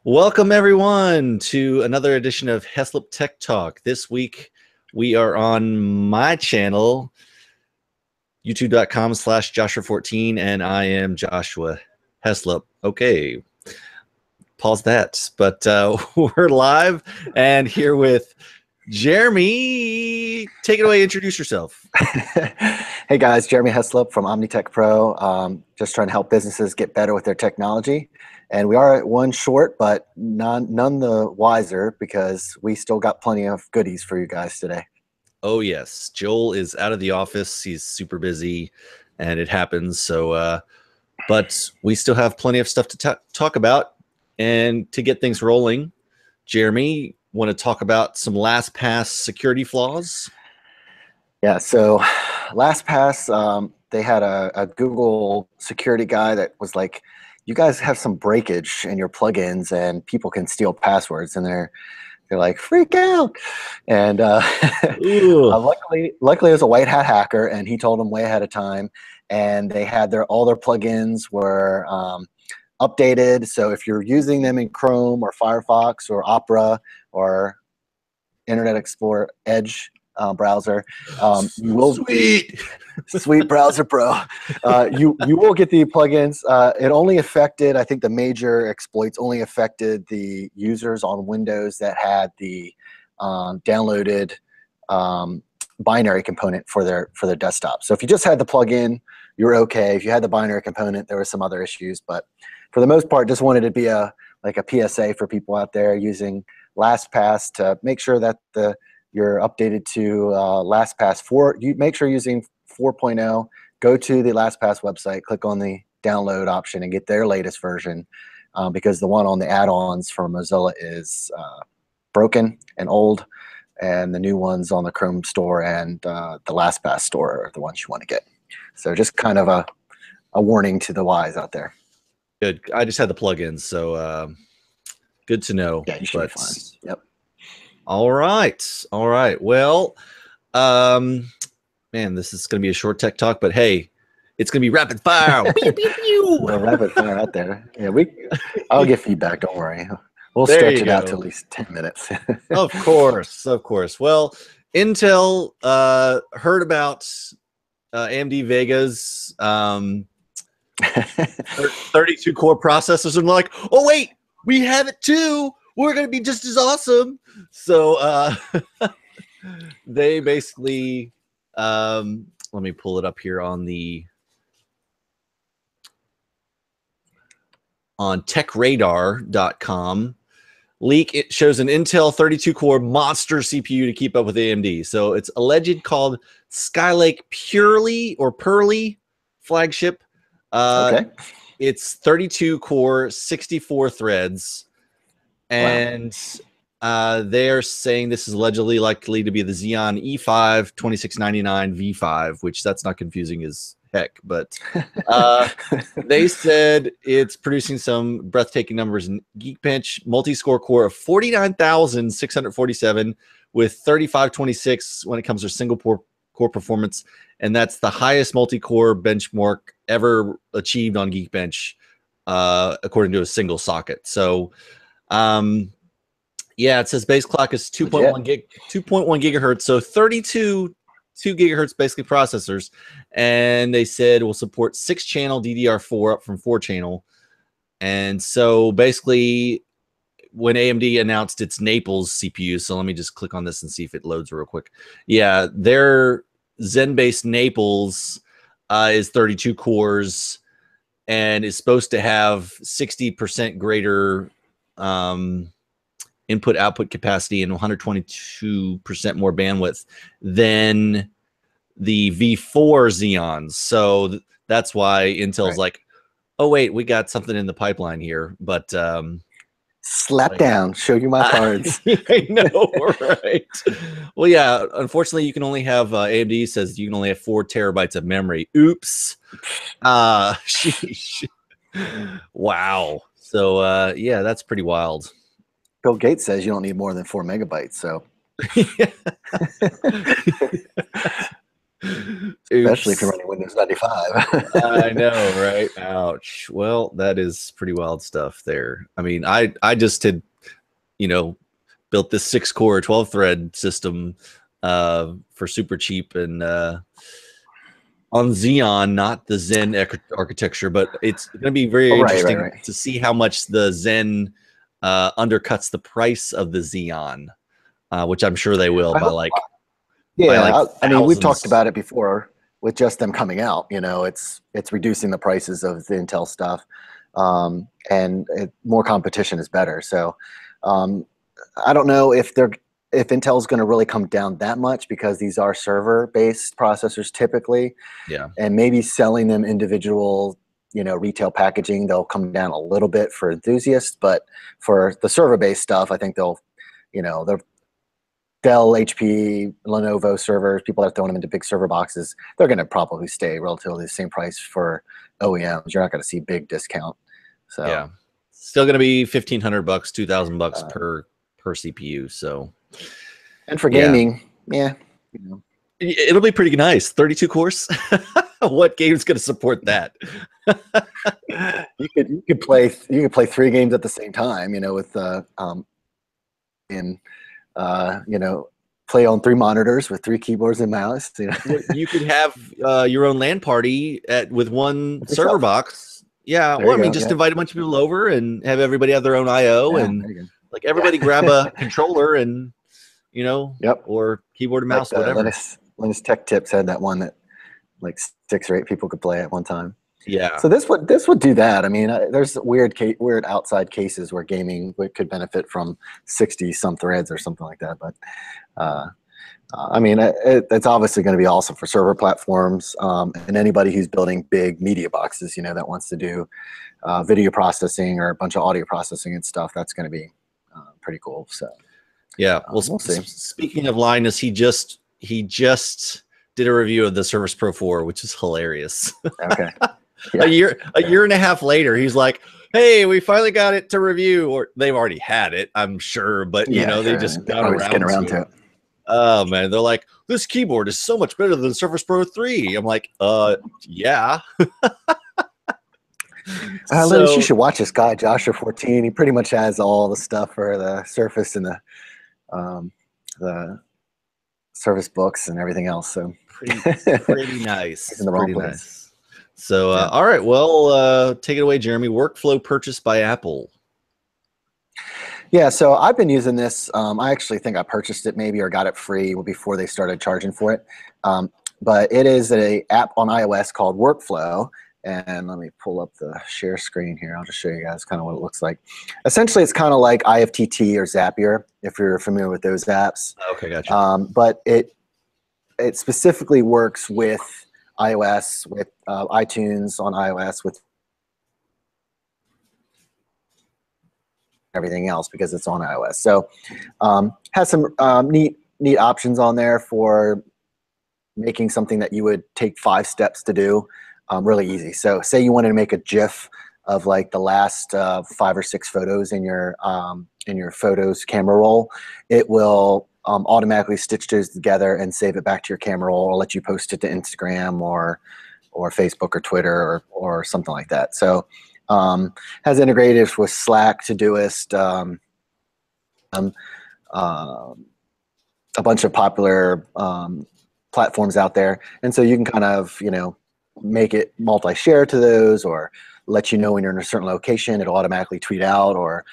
Welcome, everyone, to another edition of Heslop Tech Talk. This week, we are on my channel, youtube.com/Joshua14, and I am Joshua Heslop. Okay, pause that. But we're live and here with Jeremy. Take it away. Introduce yourself. Hey guys, Jeremy Heslop from OmniTech Pro. Just trying to help businesses get better with their technology. And we are at one short, but none the wiser because we still got plenty of goodies for you guys today. Oh, yes. Joel is out of the office. He's super busy, and it happens. So, but we still have plenty of stuff to talk about. And to get things rolling, Jeremy, want to talk about some LastPass security flaws? Yeah, so LastPass, they had a Google security guy that was like, you guys have some breakage in your plugins and people can steal passwords, and they're like, freak out. And luckily it was a white hat hacker, and he told them way ahead of time, and they had all their plugins were updated. So if you're using them in Chrome or Firefox or Opera or Internet Explorer Edge browser, you will sweet browser pro. You will get the plugins. It only affected, I think, the major exploits only affected the users on Windows that had the downloaded binary component for their desktop. So if you just had the plugin, you were okay. If you had the binary component, there were some other issues. But for the most part, just wanted to be a PSA for people out there using LastPass to make sure that you're updated to LastPass 4. You make sure you're using 4.0. Go to the LastPass website, click on the download option, and get their latest version because the one on the add-ons from Mozilla is broken and old, and the new ones on the Chrome store and the LastPass store are the ones you want to get. So just kind of a warning to the wise out there. Good. I just had the plugins, so good to know. Yeah, you should be fine. Yep. All right. Well, man, this is going to be a short tech talk, but hey, it's going to be rapid fire. Pew, pew, pew. Well, rapid fire out there. Yeah, I'll get feedback. Don't worry. We'll There stretch you it out go. to at least 10 minutes. Of course. Well, Intel heard about AMD Vega's 32 core processors and like, oh wait, we have it too. We're going to be just as awesome. So they basically, let me pull it up here on techradar.com. Leak, it shows an Intel 32-core monster CPU to keep up with AMD. So it's alleged called Skylake Pearly flagship. Okay. It's 32-core, 64 threads. And they are saying this is allegedly likely to be the Xeon E5 2699 V5, which that's not confusing as heck. But they said it's producing some breathtaking numbers in Geekbench multi-score core of 49,647 with 3526 when it comes to single core performance. And that's the highest multi-core benchmark ever achieved on Geekbench, according to a single socket. So, yeah, it says base clock is 2.1 gigahertz, so 2 gigahertz basically processors, and they said will support 6-channel DDR4 up from 4-channel. And so basically, when AMD announced its Naples CPU, so let me just click on this and see if it loads real quick. Yeah, their Zen-based Naples is 32 cores and is supposed to have 60% greater input output capacity and 122% more bandwidth than the V4 Xeons. So that's why Intel's like, oh wait, we got something in the pipeline here. But slap down, show you my cards. I know, right? Well, yeah, unfortunately you can only have AMD says you can only have 4 terabytes of memory. Oops. Sheesh. Wow. So yeah, that's pretty wild. Bill Gates says you don't need more than 4 megabytes. So Especially if you're Oops. running Windows 95. I know, right? Ouch. Well, that is pretty wild stuff there. I mean, I just had, you know, built this 6-core 12-thread system for super cheap and on Xeon, not the Zen architecture, but it's going to be very interesting to see how much the Zen undercuts the price of the Xeon, which I'm sure they will by like. Yeah, I mean, we've talked about it before with just them coming out. You know, it's reducing the prices of the Intel stuff, and more competition is better. So I don't know if Intel's going to really come down that much, because these are server-based processors typically. Yeah. And maybe selling them individual, retail packaging, they'll come down a little bit for enthusiasts. But for the server-based stuff, I think they'll Dell, HP, Lenovo servers, people that are throwing them into big server boxes, they're going to probably stay relatively the same price for OEMs. You're not going to see big discount. So yeah, still going to be $1,500, $2,000 per CPU. So, and for gaming, it'll be pretty nice. 32 cores. What game's going to support that? you could play 3 games at the same time. With play on 3 monitors with 3 keyboards and mouse. You could have your own LAN party with one server box. Yeah, well, I mean, just invite a bunch of people over and have everybody have their own I/O, and like everybody grab a controller and or keyboard and mouse, whatever. Linus Tech Tips had that one that like 6 or 8 people could play at one time. Yeah. So this would do that. I mean, there's weird outside cases where gaming could benefit from 60-some threads or something like that. But I mean, it's obviously going to be awesome for server platforms, and anybody who's building big media boxes, that wants to do video processing or a bunch of audio processing and stuff. That's going to be pretty cool. So yeah, well, we'll see. Speaking of Linus, he just did a review of the Surface Pro 4, which is hilarious. Okay. Yeah. A year and a half later, he's like, "Hey, we finally got it to review," or they've already had it, I'm sure, but they just got around to it. Oh man, they're like, "This keyboard is so much better than the Surface Pro 3." I'm like, yeah. Linus, you should watch this guy, Joshua 14. He pretty much has all the stuff for the Surface and the Surface books and everything else. So pretty nice. He's in the wrong place. Nice. So, all right, well, take it away, Jeremy. Workflow purchased by Apple. Yeah, so I've been using this. I actually think I purchased it maybe or got it free before they started charging for it. But it is an app on iOS called Workflow. And let me pull up the share screen here. I'll just show you guys kind of what it looks like. Essentially, it's kind of like IFTT or Zapier, if you're familiar with those apps. Okay, gotcha. But it specifically works with iOS, with iTunes on iOS, with everything else because it's on iOS. So has some neat options on there for making something that you would take 5 steps to do really easy. So say you wanted to make a GIF of like the last 5 or 6 photos in your photos camera roll. It will automatically stitch those together and save it back to your camera roll, or let you post it to Instagram or Facebook or Twitter or something like that. So has integrated with Slack, Todoist, a bunch of popular platforms out there. And so you can kind of, make it multi-share to those, or let you know when you're in a certain location, it'll automatically tweet out, or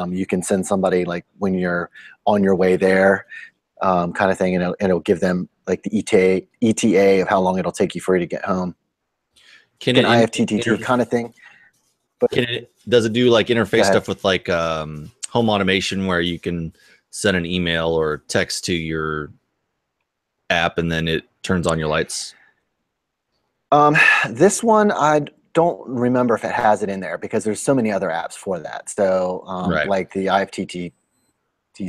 you can send somebody like when you're on your way there, kind of thing, and it'll give them like the ETA of how long it'll take you for you to get home. Can it IFTTT kind of thing. But does it do like interface stuff with like home automation, where you can send an email or text to your app and then it turns on your lights? This one, I don't remember if it has it in there, because there's so many other apps for that. So like the IFTTT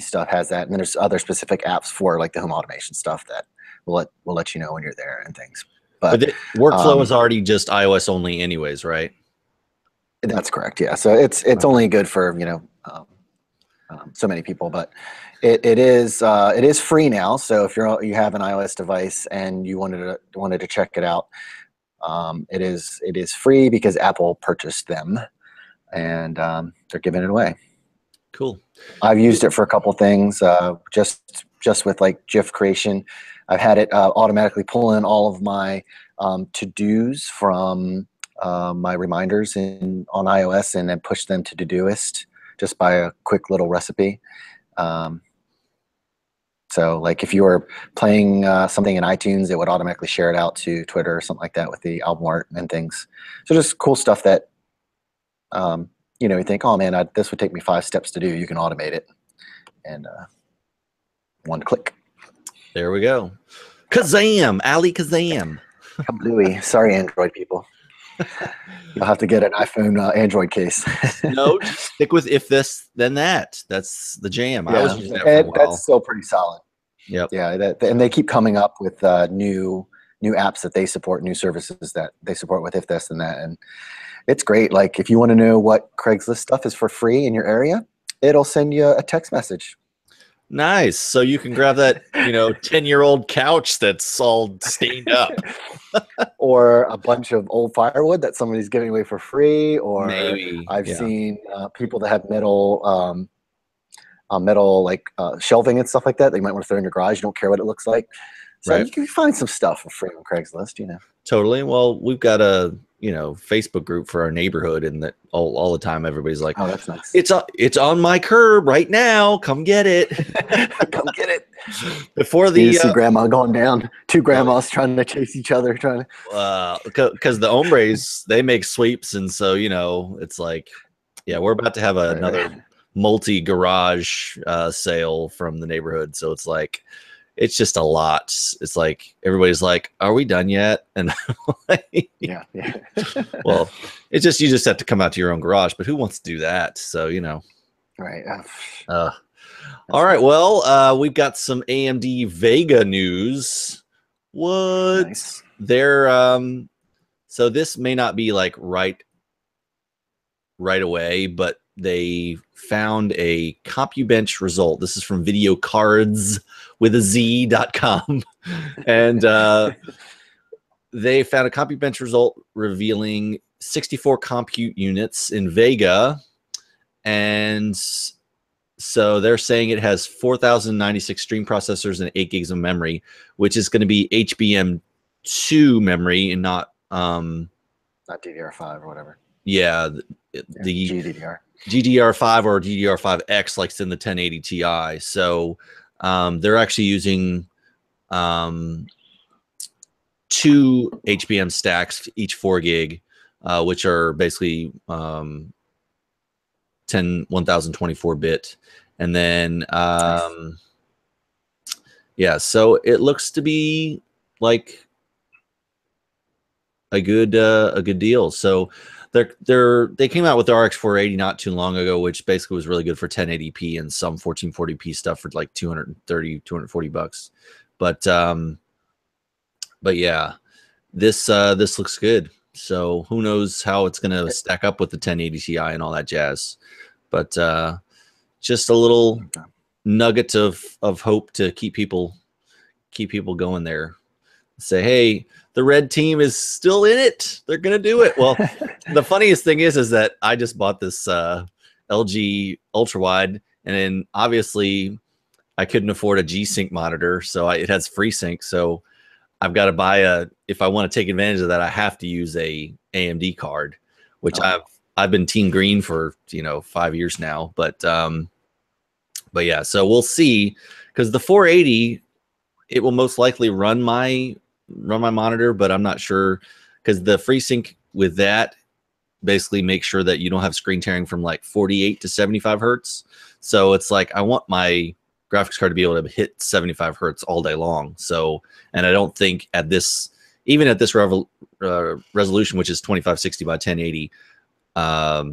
stuff has that, and then there's other specific apps for like the home automation stuff that will let you know when you're there and things. But Workflow is already just iOS only anyways, right? That's correct. Yeah. So it's only good for, so many people, but it is free now. So if you have an iOS device and you wanted to check it out, it is free because Apple purchased them, and they're giving it away. Cool. I've used it for a couple things, just with like GIF creation. I've had it automatically pull in all of my to-dos from my reminders on iOS and then push them to Todoist just by a quick little recipe. So like if you were playing something in iTunes, it would automatically share it out to Twitter or something like that with the album art and things. So just cool stuff that, you think, oh man, this would take me 5 steps to do. You can automate it and one click. There we go. Kazam, Ali Kazam. Kablooey. Sorry, Android people. You'll have to get an iPhone Android case. No, just stick with if this, then that. That's the jam. Yeah, I was using that for a while. That's still pretty solid. Yep. Yeah, and they keep coming up with new apps that they support, new services that they support with if this and that, and it's great. Like if you want to know what Craigslist stuff is for free in your area, it'll send you a text message. Nice. So you can grab that, 10-year-old couch that's all stained up. Or a bunch of old firewood that somebody's giving away for free. Or maybe I've seen people that have metal like shelving and stuff like that. They might want to throw in your garage. You don't care what it looks like. So you can find some stuff for free on Craigslist, Totally. Well, we've got a Facebook group for our neighborhood, and that all the time everybody's like, oh, that's nice. It's on my curb right now. Come get it. Come get it. Before you see grandma going down, 2 grandmas trying to chase each other, because the hombres, they make sweeps, and so it's like, we're about to have another multi garage sale from the neighborhood, so it's like, it's just a lot. It's like everybody's like, "Are we done yet?" And yeah. Well, it's just you just have to come out to your own garage, but who wants to do that? So right. All right. Well, we've got some AMD Vega news. What? Nice. They're so this may not be like right away, but they found a CompuBench result. This is from videocards with a z.com. And they found a CompuBench result revealing 64 compute units in Vega. And so they're saying it has 4,096 stream processors and 8 gigs of memory, which is going to be HBM2 memory and not DDR5 or whatever. Yeah, the GDDR5 or DDR5X, like it's in the 1080 Ti. So they're actually using 2 HBM stacks, each 4 gig, which are basically 1024 bit, and then so it looks to be like a good deal. So they came out with the RX 480 not too long ago, which basically was really good for 1080p and some 1440p stuff for like $240. But yeah, this looks good. So who knows how it's gonna stack up with the 1080 Ti and all that jazz. But just a little nugget of hope to keep people going there. Say, hey, the red team is still in it. They're gonna do it. Well, the funniest thing is that I just bought this LG ultra wide, and then obviously I couldn't afford a G-Sync monitor, so it has FreeSync. So I've got to buy if I want to take advantage of that, I have to use a AMD card, which I've been Team Green for 5 years now. But yeah, so we'll see, because the 480, it will most likely run my monitor, but I'm not sure, because the FreeSync with that basically makes sure that you don't have screen tearing from like 48 to 75 hertz. So it's like I want my graphics card to be able to hit 75 hertz all day long. So, and I don't think even at this resolution, which is 2560 by 1080, I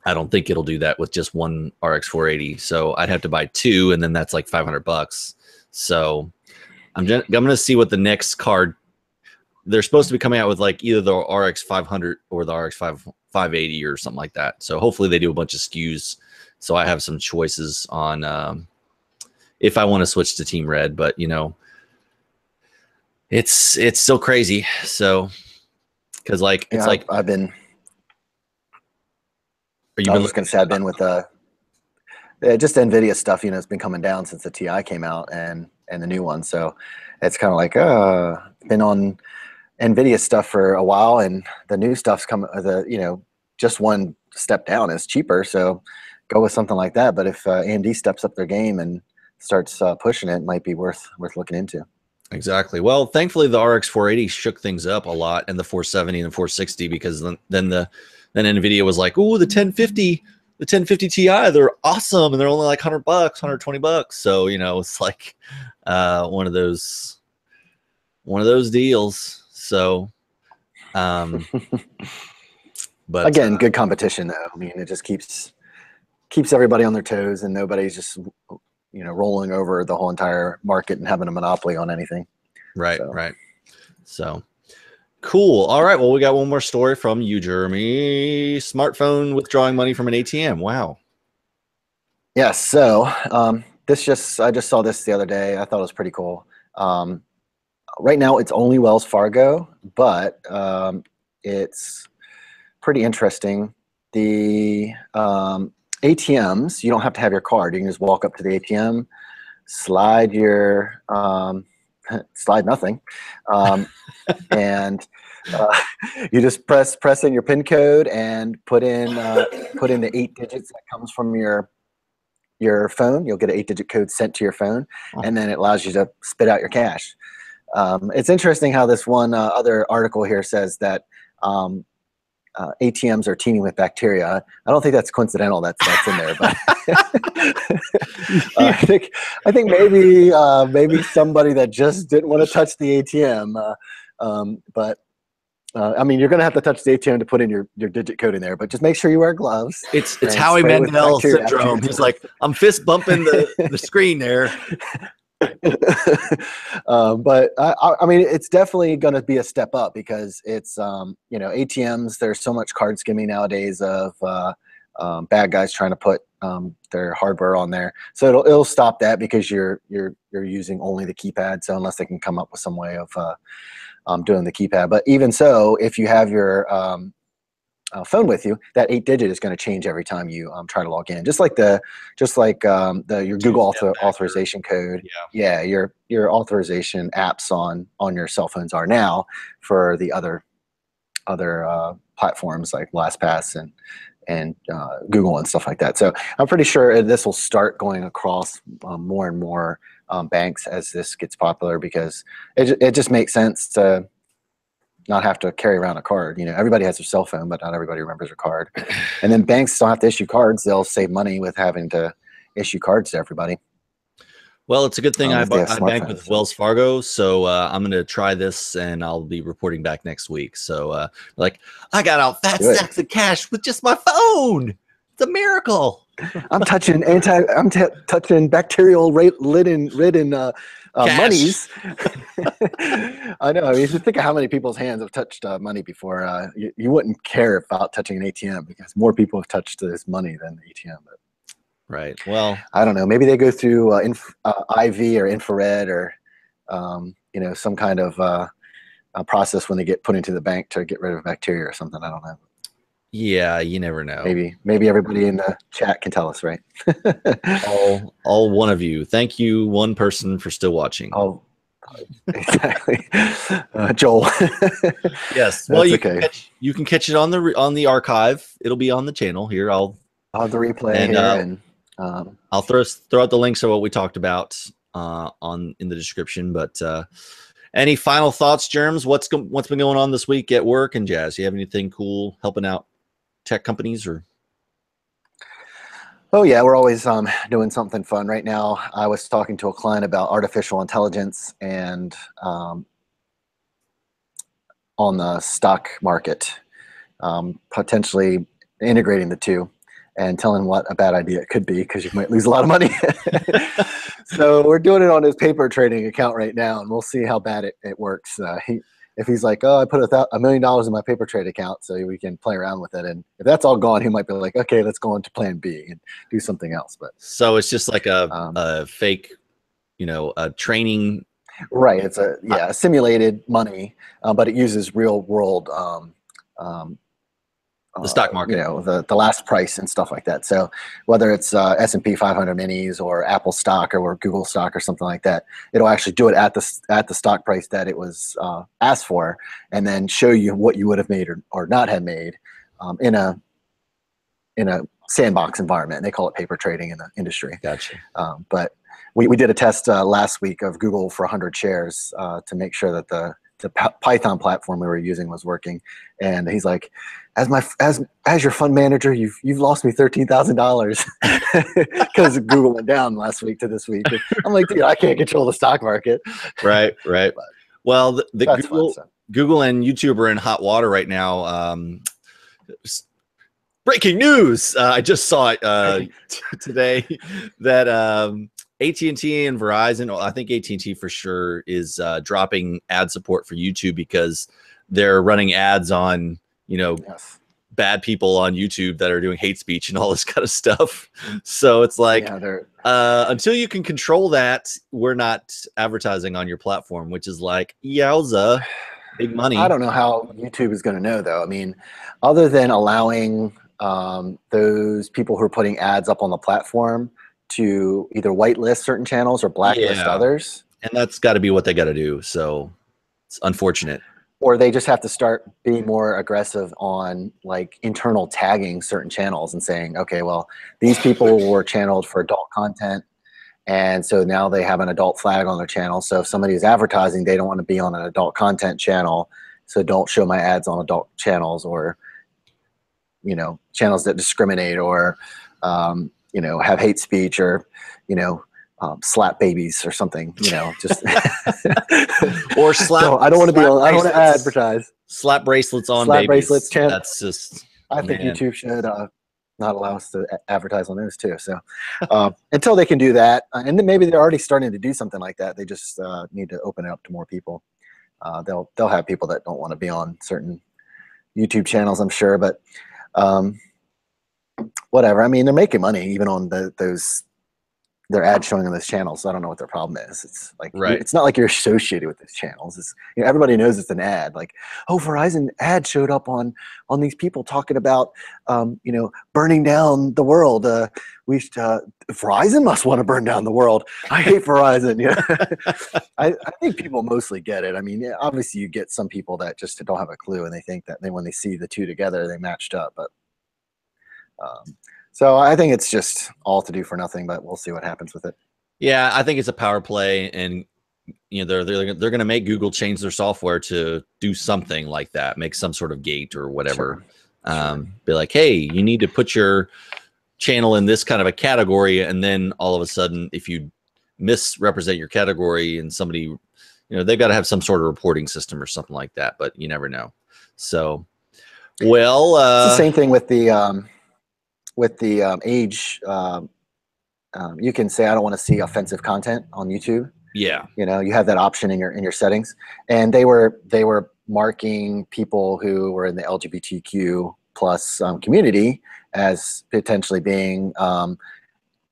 don't think it'll do that with just one RX 480. So I'd have to buy 2, and then that's like $500. So I'm going to see what the next card. They're supposed to be coming out with like either the RX 500 or the RX 580 or something like that. So hopefully they do a bunch of SKUs So I have some choices on if I want to switch to Team Red, but you know, it's still crazy. So because like it's like I've been. I was just gonna say I've been with just NVIDIA stuff. You know, it's been coming down since the TI came out and the new one. So it's kind of like been on NVIDIA stuff for a while, and the new stuff's coming. Just one step down is cheaper. So go with something like that. But if AMD steps up their game and starts pushing it, might be worth looking into. Exactly. Well, thankfully the RX 480 shook things up a lot, and the 470 and the 460, because then NVIDIA was like, "Oh, the 1050 Ti, they're awesome, and they're only like $100, $120." So you know, it's like one of those deals. So, but again, good competition though. I mean, it just keeps everybody on their toes, and nobody's just rolling over the whole entire market and having a monopoly on anything. Right. So cool. All right. Well, we got one more story from you, Jeremy. Smartphone withdrawing money from an ATM. Wow. Yes. So I just saw this the other day. I thought it was pretty cool. Right now, it's only Wells Fargo, but it's pretty interesting. The ATMs, you don't have to have your card. You can just walk up to the ATM, slide your slide nothing, and you just press in your PIN code and put in the 8 digits that comes from your phone. You'll get an 8-digit code sent to your phone, and then it allows you to spit out your cash. It's interesting how this one other article here says that ATMs are teeming with bacteria. I don't think that's coincidental. That's in there, but I think maybe somebody that just didn't want to touch the ATM. But I mean, you're going to have to touch the ATM to put in your digit code in there, but just make sure you wear gloves. It's Howie Mandel syndrome. He's like, I'm fist bumping the screen there. But I mean, it's definitely going to be a step up because it's ATMs. There's so much card skimming nowadays of bad guys trying to put their hardware on there. So it'll stop that because you're using only the keypad. So unless they can come up with some way of doing the keypad, but even so, if you have your phone with you, that 8-digit is going to change every time you try to log in. Just like your Google authorization code. Yeah, your authorization apps on your cell phones are now for the other platforms like LastPass and Google and stuff like that. So I'm pretty sure this will start going across more and more banks as this gets popular, because it just makes sense to not have to carry around a card. Everybody has their cell phone, but not everybody remembers their card. And then banks don't have to issue cards. They'll save money with having to issue cards to everybody. Well, it's a good thing I bank with Wells Fargo, so I'm going to try this, and I'll be reporting back next week. So, I got out fat stacks of cash with just my phone. It's a miracle. I'm touching bacterial ridden monies. I know. I mean, just think of how many people's hands have touched money before. You wouldn't care about touching an ATM because more people have touched this money than the ATM. But. Right. Well, I don't know. Maybe they go through IV or infrared or some kind of a process when they get put into the bank to get rid of bacteria or something. I don't know. Yeah, you never know. Maybe everybody in the chat can tell us, right? all one of you. Thank you, one person, for still watching. Oh, exactly. Joel. Yes. Well, you can catch it on the archive. It'll be on the channel here. I'll have the replay and I'll throw out the links of what we talked about in the description. But any final thoughts, Germs? What's been going on this week at work and jazz? You have anything cool helping out tech companies or? Oh yeah, we're always doing something fun. Right now, I was talking to a client about artificial intelligence and on the stock market, potentially integrating the two and telling what a bad idea it could be because you might lose a lot of money. So we're doing it on his paper trading account right now, and we'll see how bad it works. if he's like, oh, I put $1 million in my paper trade account so we can play around with it, and if that's all gone, he might be like, okay, let's go on to plan B and do something else. But so it's just like a fake, you know, a training. Right. It's a simulated money, but it uses real world, The stock market. you know, the last price and stuff like that. So whether it's S&P 500 minis or Apple stock or Google stock or something like that, it'll actually do it at the stock price that it was asked for, and then show you what you would have made or not have made in a sandbox environment. And they call it paper trading in the industry. Gotcha. But we did a test last week of Google for 100 shares to make sure that the Python platform we were using was working. And he's like, as your fund manager, you've lost me $13,000 because Google went down last week to this week. And I'm like, dude, I can't control the stock market. Right. But, well, the Google and YouTube are in hot water right now. Breaking news! I just saw it today that AT&T and Verizon, I think AT&T for sure, is dropping ad support for YouTube because they're running ads on, you know, bad people on YouTube that are doing hate speech and all this kind of stuff. So it's like, until you can control that, we're not advertising on your platform, which is like, yowza, big money. I don't know how YouTube is going to know, though. I mean, other than allowing those people who are putting ads up on the platform to either whitelist certain channels or blacklist others. And that's got to be what they got to do. So it's unfortunate. Or they just have to start being more aggressive on like internal tagging certain channels and saying, okay, well, these people were channeled for adult content, and so now they have an adult flag on their channel. So if somebody is advertising, they don't want to be on an adult content channel, so don't show my ads on adult channels, or, you know, channels that discriminate, or you know, have hate speech, or, you know, slap babies or something, you know, just or slap. No, I don't want to be on, I don't want to advertise. Slap bracelets on slap babies. Bracelets. That's just. I think YouTube should not allow us to advertise on those too. So until they can do that, and then maybe they're already starting to do something like that. They just need to open it up to more people. They'll have people that don't want to be on certain YouTube channels, I'm sure, but whatever. I mean, they're making money even on those. Their ads showing on those channels, so I don't know what their problem is. It's like, it's not like you're associated with those channels. It's, you know, everybody knows it's an ad. Like, oh, Verizon ad showed up on these people talking about, you know, burning down the world. Verizon must want to burn down the world. I hate Verizon. Yeah, I think people mostly get it. I mean, obviously you get some people that just don't have a clue, and they think that when they see the two together, they matched up. But so I think it's just all to do for nothing, but we'll see what happens with it. Yeah, I think it's a power play, and you know they're going to make Google change their software to do something like that, make some sort of gate or whatever. Sure. Be like, hey, you need to put your channel in this kind of a category, and then all of a sudden, if you misrepresent your category and somebody, you know, they've got to have some sort of reporting system or something like that. But you never know. So, well, it's the same thing with the. Age, you can say, I don't want to see offensive content on YouTube. Yeah. You know, you have that option in your settings, and they were marking people who were in the LGBTQ plus community as potentially being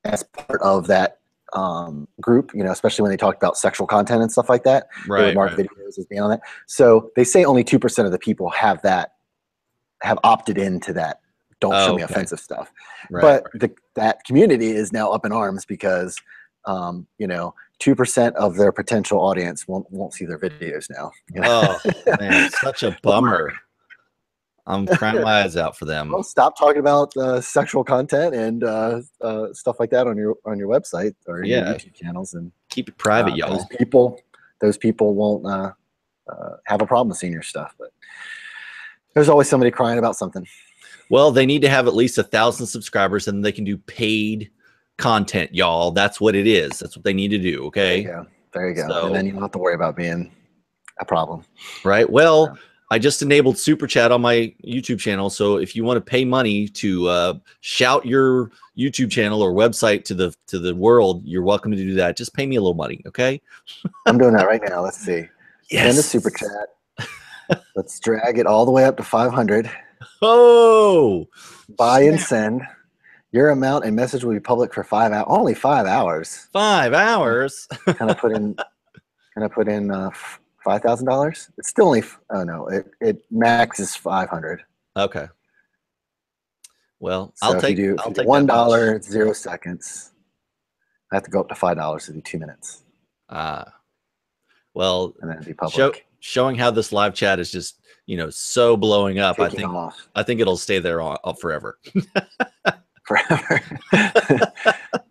as part of that group, you know, especially when they talked about sexual content and stuff like that. Right. They would mark videos as being on that. So they say only 2% of the people have opted into that. Don't show me offensive stuff. But that community is now up in arms because, you know, 2% of their potential audience won't see their videos now. You know? Oh, man, such a bummer. I'm crying my eyes out for them. Well, stop talking about sexual content and stuff like that on your website or your YouTube channels, and keep it private, y'all. Those people won't have a problem with seeing your stuff. But there's always somebody crying about something. Well, they need to have at least 1,000 subscribers, and they can do paid content, y'all. That's what it is. That's what they need to do. Okay. There you go. So, and then you don't have to worry about being a problem. Right. Well, I just enabled Super Chat on my YouTube channel. So if you want to pay money to shout your YouTube channel or website to the world, you're welcome to do that. Just pay me a little money. Okay. I'm doing that right now. Let's see. Yes. Send a Super Chat. Let's drag it all the way up to 500. Oh, Buy and snap. send. Your amount and message will be public for 5 hours. Only 5 hours. 5 hours. Kind of put in. $5,000. It's still only. Oh no, it max is 500. Okay. Well, So I'll if take you do $1, it's 0 seconds. I have to go up to $5 to do 2 minutes. Well, and then it'd be public. Showing how this live chat is just, so blowing up. Taking I think it'll stay there up forever. Forever.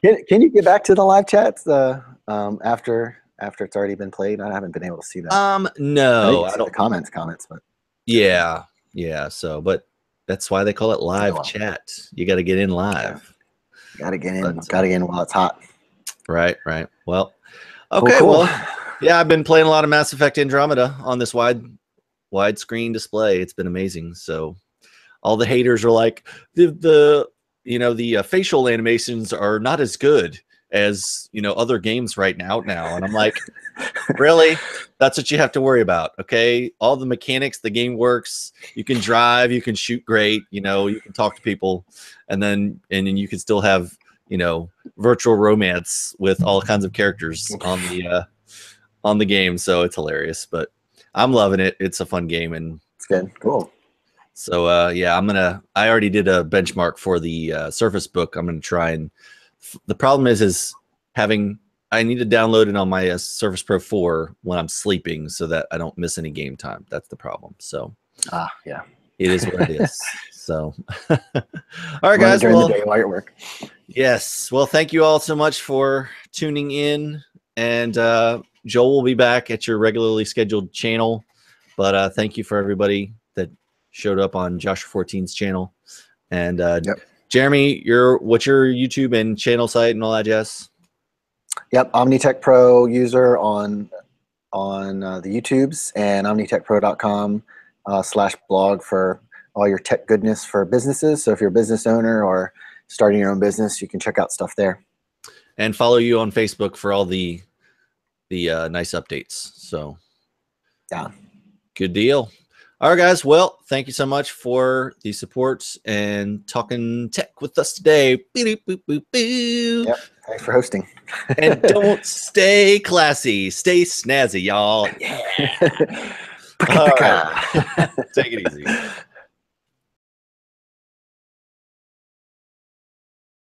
Can you get back to the live chats after it's already been played? I haven't been able to see that. No, I don't. The comments, but yeah. So, but that's why they call it live chat. You got to get in live. Got to get in. Got to get in while it's hot. Right. Well, okay. Cool. Well, yeah, I've been playing a lot of Mass Effect Andromeda on this widescreen display. It's been amazing. So, all the haters are like the facial animations are not as good as other games right now, and I'm like, really? That's what you have to worry about. Okay, all the mechanics, the game works. You can drive, you can shoot great, you can talk to people, and then you can still have virtual romance with all kinds of characters on the game. So it's hilarious, but I'm loving it. It's a fun game, and it's good. Cool. So yeah, I already did a benchmark for the Surface Book. I'm gonna try, and the problem is I need to download it on my Surface Pro 4 when I'm sleeping so that I don't miss any game time. That's the problem. So yeah, it is what it is. So all right, guys. During the day while you're at work. Yes. Well, thank you all so much for tuning in, and Joel will be back at your regularly scheduled channel. But thank you for everybody that showed up on Joshua 14's channel. And Jeremy, what's your YouTube and channel site and all that jazz? Yep, OmniTech Pro user on the YouTubes, and omnitechpro.com/blog for all your tech goodness for businesses. So if you're a business owner or starting your own business, you can check out stuff there. And follow you on Facebook for all the nice updates. So yeah, good deal. All right, guys. Well, thank you so much for the support and talking tech with us today. Yep. Thanks for hosting. And don't stay classy. Stay snazzy, y'all. Yeah. All right. Take it easy.